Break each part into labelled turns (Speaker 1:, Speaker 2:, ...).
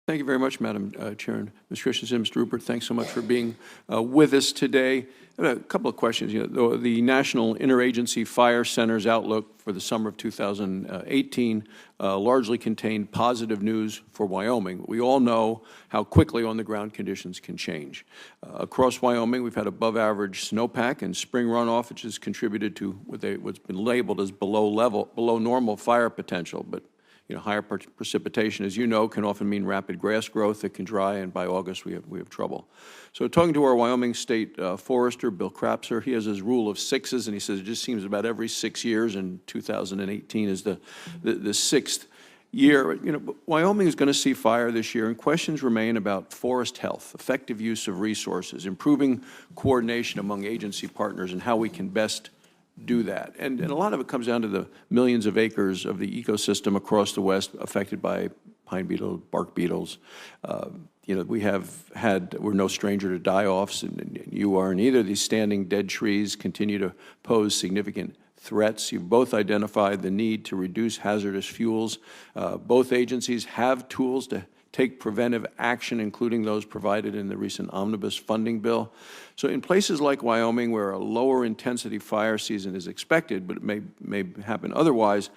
Speaker 1: Thank you very much, Madam Chair. And Ms. Christensen, Mr. Rupert, thanks so much for being with us today. I have a couple of questions. The National Interagency Fire Center's outlook for the summer of 2018 largely contained positive news for Wyoming. We all know how quickly on-the-ground conditions can change. Across Wyoming, we've had above-average snowpack and spring runoff, which has contributed to what's been labeled as below normal fire potential. But higher precipitation, as you know, can often mean rapid grass growth that can dry, and by August we have trouble. So talking to our Wyoming State forester, Bill Crapser, he has his rule of sixes, and he says it just seems about every 6 years, and 2018 is the sixth year. Wyoming is going to see fire this year, and questions remain about forest health, effective use of resources, improving coordination among agency partners, and how we can best do that. And a lot of it comes down to the millions of acres of the ecosystem across the West affected by pine beetle, bark beetles. We're no stranger to die-offs, and you are, and either of these standing dead trees continue to pose significant threats. You've both identified the need to reduce hazardous fuels. Both agencies have tools to take preventive action, including those provided in the recent omnibus funding bill. So in places like Wyoming, where a lower intensity fire season is expected, but it may happen otherwise,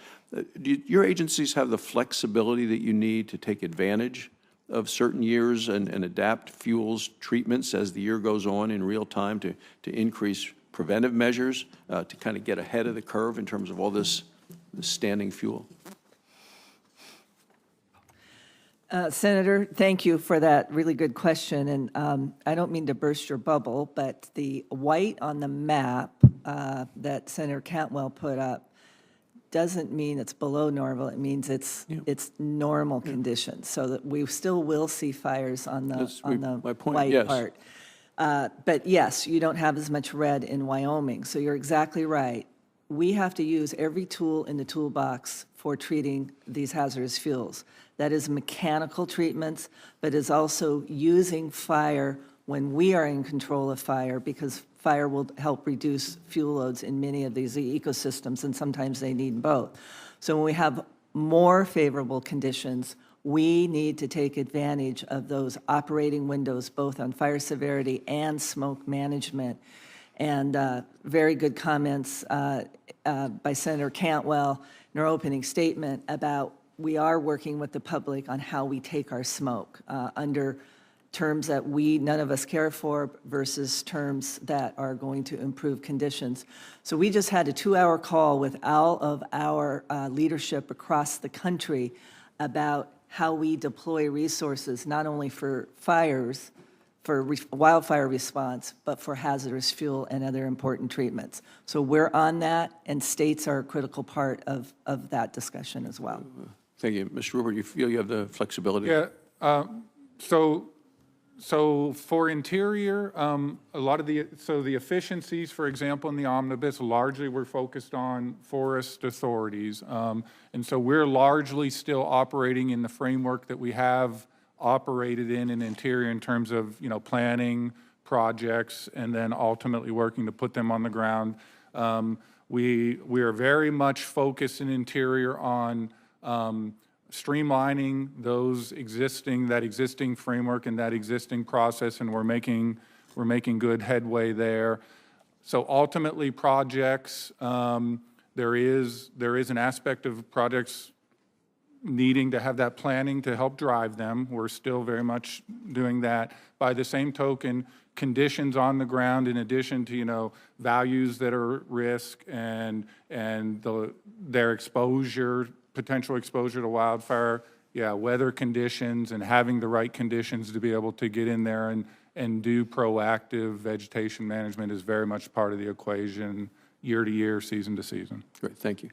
Speaker 1: do your agencies have the flexibility that you need to take advantage of certain years and adapt fuels treatments as the year goes on in real time to increase preventive measures to kind of get ahead of the curve in terms of all this standing fuel?
Speaker 2: Senator, thank you for that really good question. And I don't mean to burst your bubble, but the white on the map that Senator Cantwell put up doesn't mean it's below normal. It means it's normal conditions. So that we still will see fires on the white part. But yes, you don't have as much red in Wyoming. So you're exactly right. We have to use every tool in the toolbox for treating these hazardous fuels. That is mechanical treatments, but is also using fire when we are in control of fire, because fire will help reduce fuel loads in many of these ecosystems, and sometimes they need both. So when we have more favorable conditions, we need to take advantage of those operating windows, both on fire severity and smoke management. And very good comments by Senator Cantwell in her opening statement about we are working with the public on how we take our smoke under terms that none of us care for versus terms that are going to improve conditions. So we just had a 2-hour call with all of our leadership across the country about how we deploy resources, not only for fires, for wildfire response, but for hazardous fuel and other important treatments. So we're on that, and states are a critical part of that discussion as well.
Speaker 1: Thank you. Mr. Rupert, you feel you have the flexibility?
Speaker 3: Yeah. So for interior, a lot of the efficiencies, for example, in the omnibus, largely we're focused on forest authorities. And so we're largely still operating in the framework that we have operated in interior in terms of planning projects and then ultimately working to put them on the ground. We are very much focused in interior on streamlining that existing framework and that existing process, and we're making good headway there. So ultimately, projects, there is an aspect of projects needing to have that planning to help drive them. We're still very much doing that. By the same token, conditions on the ground, in addition to values that are at risk and their potential exposure to wildfire, weather conditions and having the right conditions to be able to get in there and do proactive vegetation management is very much part of the equation, year to year, season to season.
Speaker 1: Great, thank you.